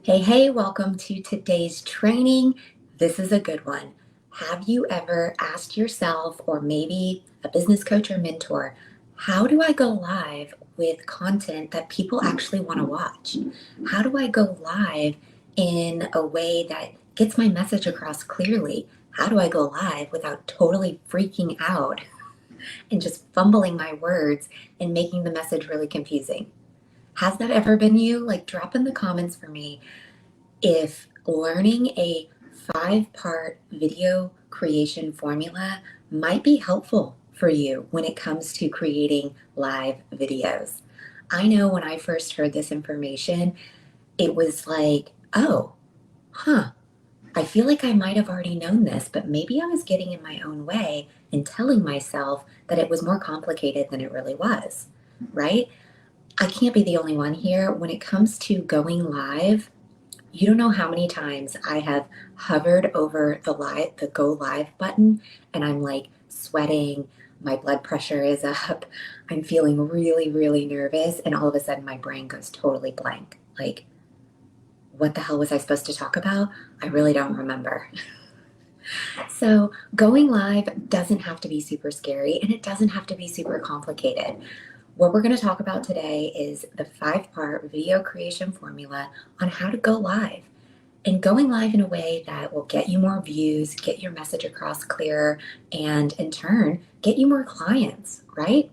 Hey, hey, welcome to today's training. This is a good one. Have you ever asked yourself, or maybe a business coach or mentor, how do I go live with content that people actually want to watch? How do I go live in a way that gets my message across clearly? How do I go live without totally freaking out and just fumbling my words and making the message really confusing? Has that ever been you? Like, drop in the comments for me if learning a 5-part video creation formula might be helpful for you when it comes to creating live videos. I know when I first heard this information, it was like, oh, huh, I feel like I might have already known this, but maybe I was getting in my own way and telling myself that it was more complicated than it really was, right? I can't be the only one here. When it comes to going live, you don't know how many times I have hovered over the go live button and I'm like sweating, my blood pressure is up, I'm feeling really, really nervous, and all of a sudden my brain goes totally blank. Like, what the hell was I supposed to talk about? I really don't remember. So, going live doesn't have to be super scary and it doesn't have to be super complicated. What we're going to talk about today is the 5-part video creation formula on how to go live. And going live in a way that will get you more views, get your message across clearer, and in turn, get you more clients, right?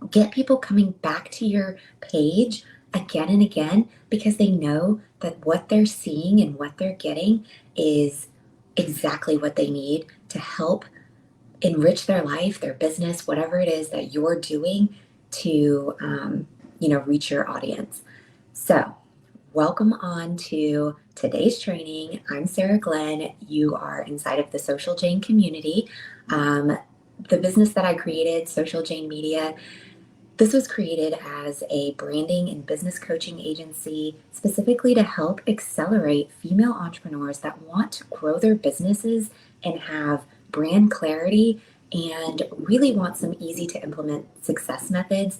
Get people coming back to your page again and again because they know that what they're seeing and what they're getting is exactly what they need to help enrich their life, their business, whatever it is that you're doing to, reach your audience. So, welcome on to today's training. I'm Sarah Glenn. You are inside of the Social Jane community. The business that I created, Social Jane Media, this was created as a branding and business coaching agency specifically to help accelerate female entrepreneurs that want to grow their businesses and have brand clarity and really want some easy to implement success methods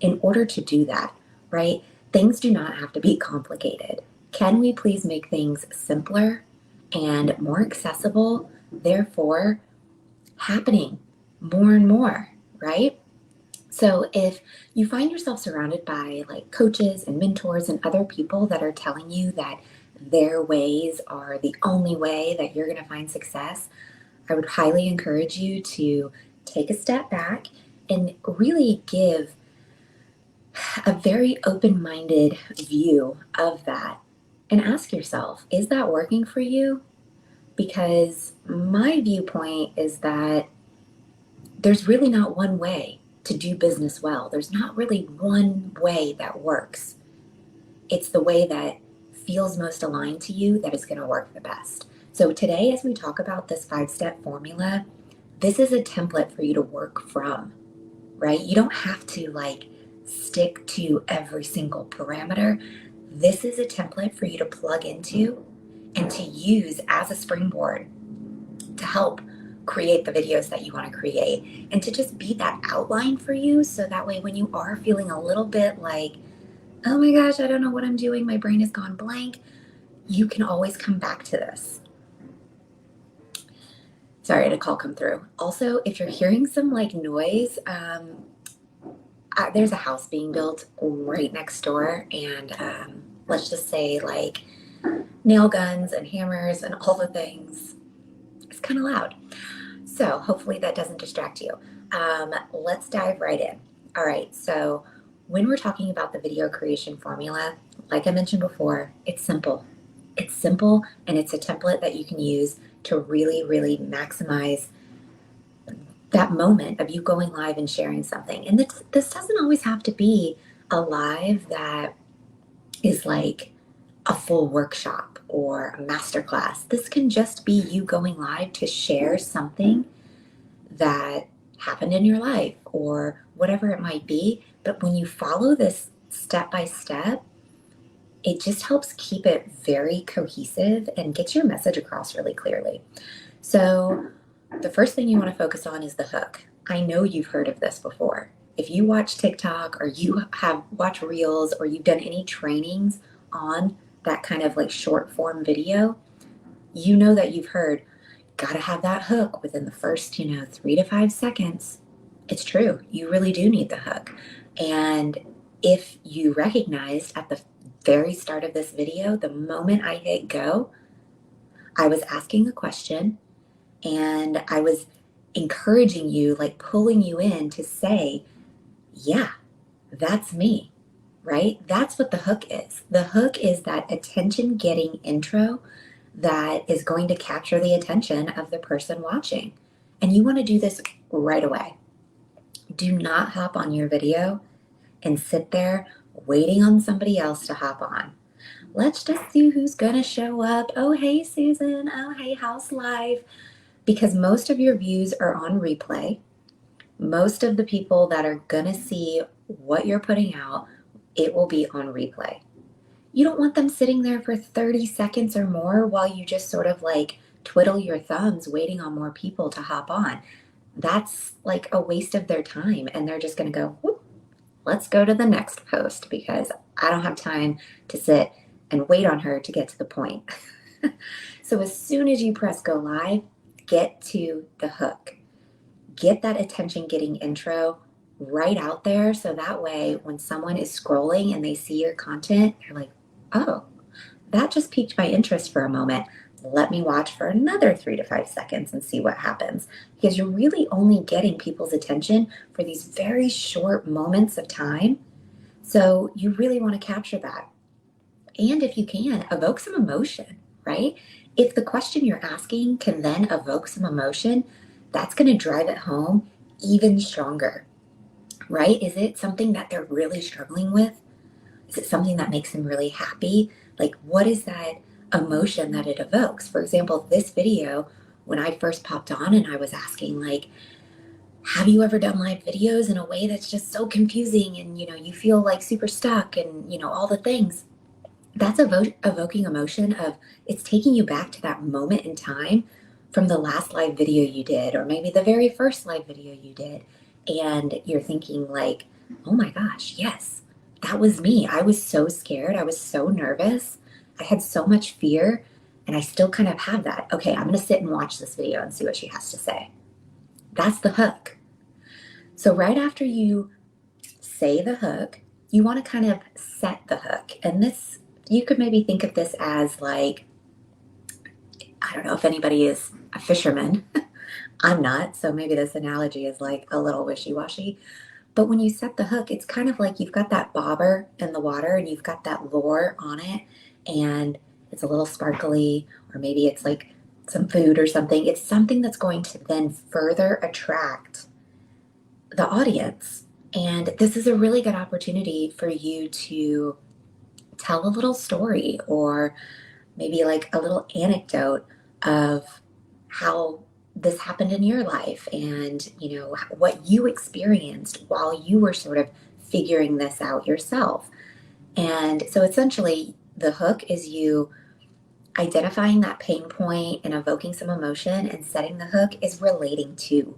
in order to do that, right? Things do not have to be complicated. Can we please make things simpler and more accessible, therefore happening more and more, right? So if you find yourself surrounded by like coaches and mentors and other people that are telling you that their ways are the only way that you're going to find success, I would highly encourage you to take a step back and really give a very open minded view of that and ask yourself, is that working for you? Because my viewpoint is that there's really not one way to do business well. There's not really one way that works. It's the way that feels most aligned to you that is going to work the best. So, today, as we talk about this 5-step formula, this is a template for you to work from, right? You don't have to like stick to every single parameter. This is a template for you to plug into and to use as a springboard to help create the videos that you want to create and to just be that outline for you. So that way, when you are feeling a little bit like, oh my gosh, I don't know what I'm doing, my brain has gone blank, you can always come back to this. Sorry, I had a call come through. Also, if you're hearing some like noise, there's a house being built right next door, and let's just say like nail guns and hammers and all the things. It's kind of loud. So hopefully that doesn't distract you. Let's dive right in. All right, so when we're talking about the video creation formula, like I mentioned before, it's simple. It's simple and it's a template that you can use to really, really maximize that moment of you going live and sharing something. And this doesn't always have to be a live that is like a full workshop or a masterclass. This can just be you going live to share something that happened in your life or whatever it might be. But when you follow this step by step, it just helps keep it very cohesive and gets your message across really clearly. So, the first thing you want to focus on is the hook. I know you've heard of this before. If you watch TikTok or you have watched Reels or you've done any trainings on that kind of like short form video, you know that you've heard, gotta have that hook within the first, 3 to 5 seconds. It's true. You really do need the hook. And if you recognized at the very start of this video, the moment I hit go, I was asking a question and I was encouraging you, like pulling you in to say, yeah, that's me, right? That's what the hook is. The hook is that attention getting intro that is going to capture the attention of the person watching. And you want to do this right away. Do not hop on your video and sit there waiting on somebody else to hop on. Let's just see who's going to show up. Oh, hey, Susan. Oh, hey, House Live. Because most of your views are on replay. Most of the people that are going to see what you're putting out, it will be on replay. You don't want them sitting there for 30 seconds or more while you just sort of like twiddle your thumbs waiting on more people to hop on. That's like a waste of their time. And they're just going to go, whoop, let's go to the next post because I don't have time to sit and wait on her to get to the point. So as soon as you press go live, get to the hook. Get that attention getting intro right out there. So that way, when someone is scrolling and they see your content, they're like, oh, that just piqued my interest for a moment. Let me watch for another 3 to 5 seconds and see what happens. Because you're really only getting people's attention for these very short moments of time. So you really want to capture that. And if you can, evoke some emotion, right? If the question you're asking can then evoke some emotion, that's going to drive it home even stronger, right? Is it something that they're really struggling with? Is it something that makes them really happy? Like, what is that emotion that it evokes? For example, this video, when I first popped on and I was asking, like, have you ever done live videos in a way that's just so confusing and, you feel like super stuck and, all the things? That's evoking emotion of it's taking you back to that moment in time from the last live video you did, or maybe the very first live video you did. And you're thinking, like, oh my gosh, yes, that was me. I was so scared. I was so nervous. I had so much fear. And I still kind of have that. Okay, I'm going to sit and watch this video and see what she has to say. That's the hook. So, right after you say the hook, you want to kind of set the hook. And this, you could maybe think of this as like, I don't know if anybody is a fisherman. I'm not, so maybe this analogy is like a little wishy-washy. But when you set the hook, it's kind of like you've got that bobber in the water and you've got that lure on it and it's a little sparkly, or maybe it's like some food or something. It's something that's going to then further attract the audience. And this is a really good opportunity for you to tell a little story or maybe like a little anecdote of how this happened in your life and what you experienced while you were sort of figuring this out yourself. And so essentially the hook is you identifying that pain point and evoking some emotion, and setting the hook is relating to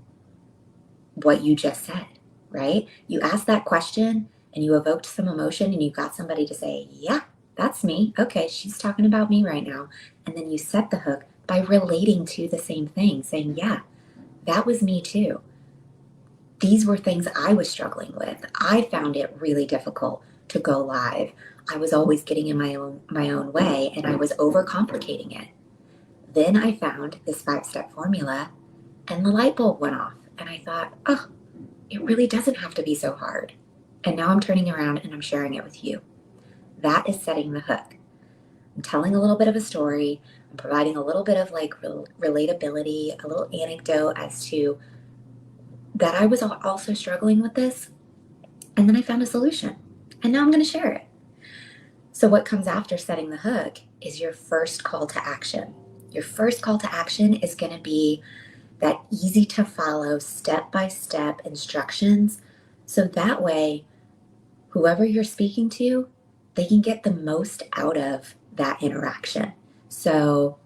what you just said, right? You asked that question and you evoked some emotion and you got somebody to say, yeah, that's me. Okay, she's talking about me right now. And then you set the hook by relating to the same thing, saying, yeah, that was me too. These were things I was struggling with. I found it really difficult to go live. I was always getting in my own way and I was overcomplicating it. Then I found this 5-step formula and the light bulb went off and I thought, oh, it really doesn't have to be so hard. And now I'm turning around and I'm sharing it with you. That is setting the hook. I'm telling a little bit of a story. I'm providing a little bit of like relatability, a little anecdote as to that I was also struggling with this. And then I found a solution. And now I'm going to share it. So what comes after setting the hook is your first call to action. Your first call to action is going to be that easy to follow step-by-step instructions. So that way, whoever you're speaking to, they can get the most out of that interaction. So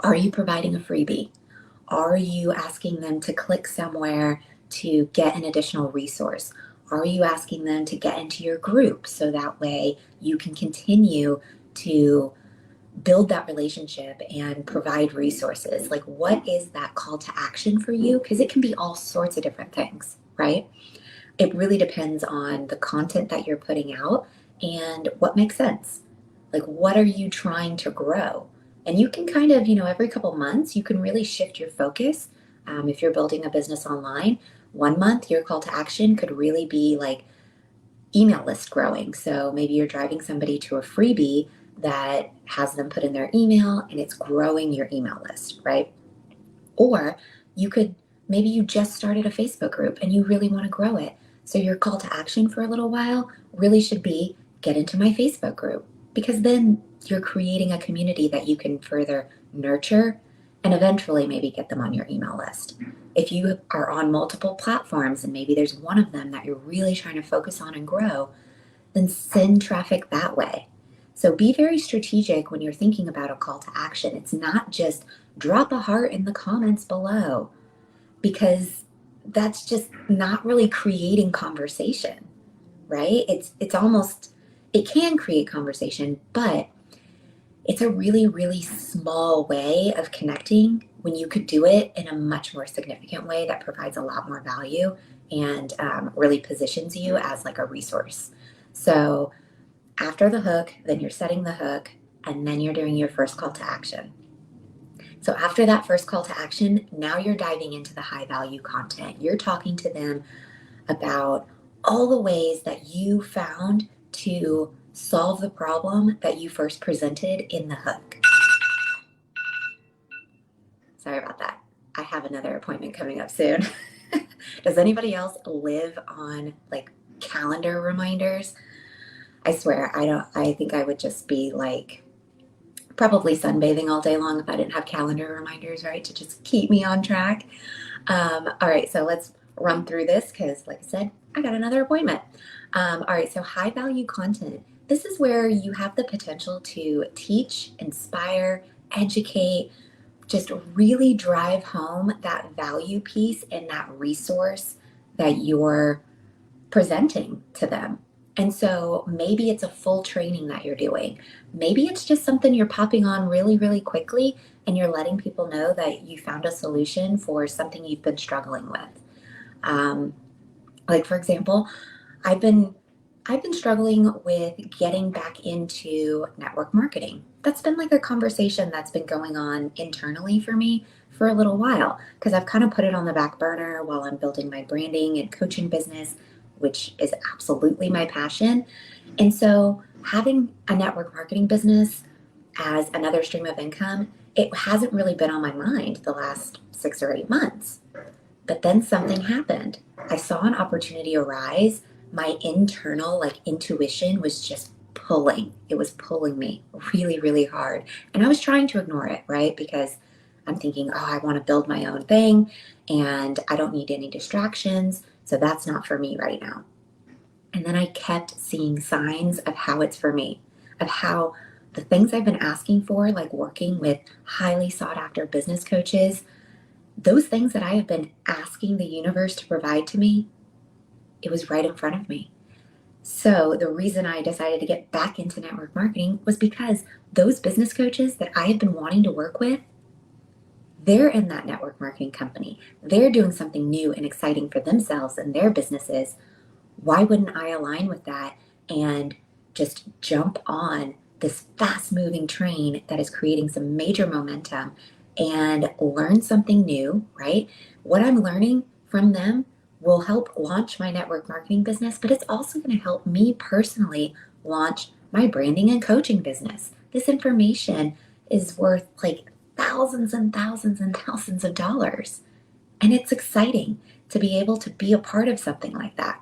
are you providing a freebie? Are you asking them to click somewhere to get an additional resource? Are you asking them to get into your group so that way you can continue to build that relationship and provide resources. Like, what is that call to action for you? Because it can be all sorts of different things, right? It really depends on the content that you're putting out and what makes sense. Like, what are you trying to grow? And you can kind of, every couple months, you can really shift your focus. If you're building a business online, 1 month, your call to action could really be like email list growing. So maybe you're driving somebody to a freebie that has them put in their email and it's growing your email list, right? Or you could, maybe you just started a Facebook group and you really want to grow it. So your call to action for a little while really should be get into my Facebook group, because then you're creating a community that you can further nurture and eventually maybe get them on your email list. If you are on multiple platforms and maybe there's one of them that you're really trying to focus on and grow, then send traffic that way. So be very strategic when you're thinking about a call to action. It's not just drop a heart in the comments below, because that's just not really creating conversation, right? It's almost, it can create conversation, but it's a really, really small way of connecting when you could do it in a much more significant way that provides a lot more value and really positions you as like a resource. So after the hook, then you're setting the hook, and then you're doing your first call to action. So after that first call to action, now you're diving into the high value content. You're talking to them about all the ways that you found to solve the problem that you first presented in the hook. Sorry about that. I have another appointment coming up soon. Does anybody else live on like calendar reminders? I swear, I think I would just be like probably sunbathing all day long if I didn't have calendar reminders, right? To just keep me on track. All right, so let's run through this because, like I said, I got another appointment. All right, so high value content. This is where you have the potential to teach, inspire, educate, just really drive home that value piece and that resource that you're presenting to them. And so maybe it's a full training that you're doing. Maybe it's just something you're popping on really, really quickly and you're letting people know that you found a solution for something you've been struggling with. Like for example, I've been struggling with getting back into network marketing. That's been like a conversation that's been going on internally for me for a little while because I've kind of put it on the back burner while I'm building my branding and coaching business, which is absolutely my passion. And so having a network marketing business as another stream of income, it hasn't really been on my mind the last 6 or 8 months. But then something happened. I saw an opportunity arise. My internal like intuition was just pulling. It was pulling me really, really hard. And I was trying to ignore it, right? Because I'm thinking, oh, I want to build my own thing and I don't need any distractions. So that's not for me right now. And then I kept seeing signs of how it's for me, of how the things I've been asking for, like working with highly sought after business coaches, those things that I have been asking the universe to provide to me, it was right in front of me. So the reason I decided to get back into network marketing was because those business coaches that I have been wanting to work with, they're in that network marketing company. They're doing something new and exciting for themselves and their businesses. Why wouldn't I align with that and just jump on this fast moving train that is creating some major momentum and learn something new, right? What I'm learning from them will help launch my network marketing business, but it's also going to help me personally launch my branding and coaching business. This information is worth like thousands and thousands and thousands of dollars. And it's exciting to be able to be a part of something like that.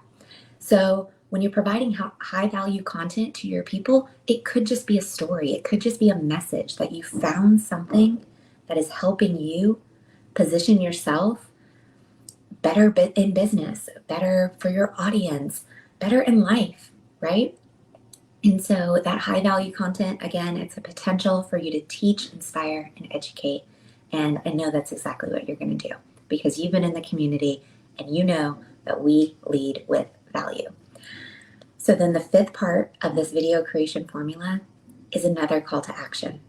So when you're providing high value content to your people, it could just be a story. It could just be a message that you found something that is helping you position yourself better in business, better for your audience, better in life, right? And so that high value content, again, it's a potential for you to teach, inspire, and educate. And I know that's exactly what you're going to do because you've been in the community and you know that we lead with value. So then the fifth part of this video creation formula is another call to action.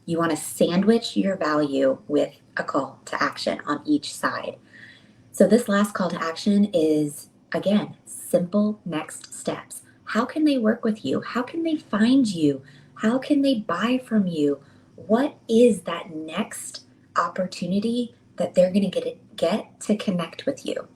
You want to sandwich your value with a call to action on each side. So, this last call to action is, again, simple next steps. How can they work with you? How can they find you? How can they buy from you? What is that next opportunity that they're going to get to connect with you?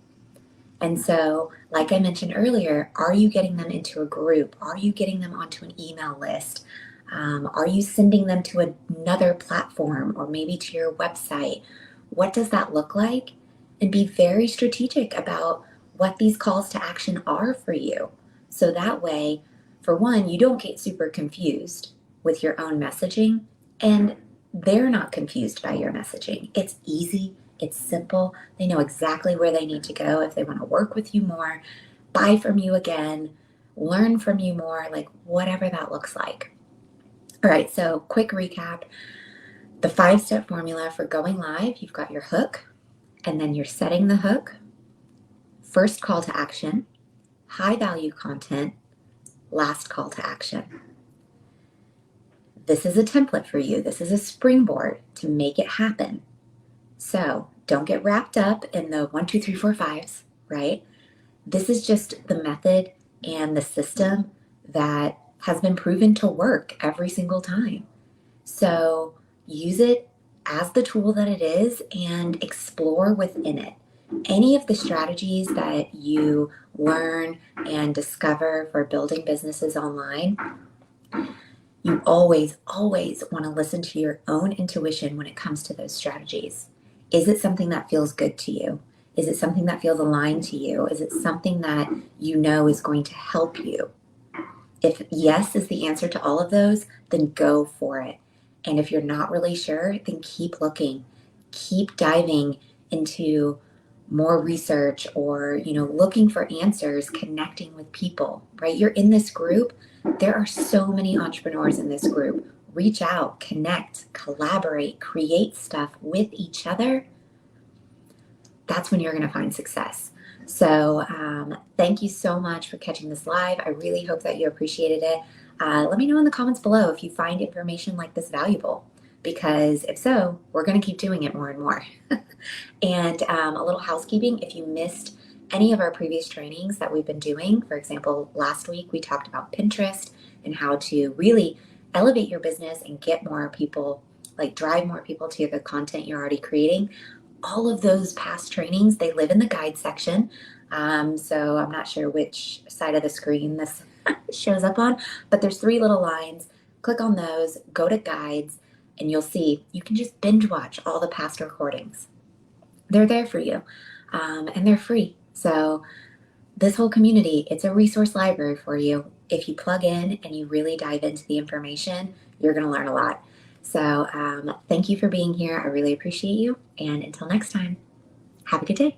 And so, like I mentioned earlier, are you getting them into a group? Are you getting them onto an email list? Are you sending them to another platform or maybe to your website? What does that look like? And be very strategic about what these calls to action are for you. So that way, for one, you don't get super confused with your own messaging, and they're not confused by your messaging. It's easy, it's simple. They know exactly where they need to go if they want to work with you more, buy from you again, learn from you more, like whatever that looks like. All right, so quick recap. The 5-step formula for going live: you've got your hook, and then you're setting the hook, first call to action, high value content, last call to action. This is a template for you. This is a springboard to make it happen. So don't get wrapped up in the 1, 2, 3, 4, 5s, right? This is just the method and the system that has been proven to work every single time. So use it as the tool that it is and explore within it. Any of the strategies that you learn and discover for building businesses online, you always, always want to listen to your own intuition when it comes to those strategies. Is it something that feels good to you? Is it something that feels aligned to you? Is it something that you know is going to help you? If yes is the answer to all of those, then go for it. And if you're not really sure, then keep looking, keep diving into more research, or looking for answers, connecting with people, right? You're in this group. There are so many entrepreneurs in this group. Reach out, connect, collaborate, create stuff with each other. That's when you're going to find success. So thank you so much for catching this live. I really hope that you appreciated it. Let me know in the comments below if you find information like this valuable, because if so, we're going to keep doing it more and more. And a little housekeeping: if you missed any of our previous trainings that we've been doing, for example, last week we talked about Pinterest and how to really elevate your business and get more people, like drive more people to the content you're already creating. All of those past trainings, they live in the guide section. So I'm not sure which side of the screen this shows up on, but there's 3 little lines. Click on those, go to guides, and you'll see you can just binge watch all the past recordings. They're there for you, and they're free. So this whole community, it's a resource library for you. If you plug in and you really dive into the information, you're going to learn a lot. So thank you for being here. I really appreciate you. And until next time, have a good day.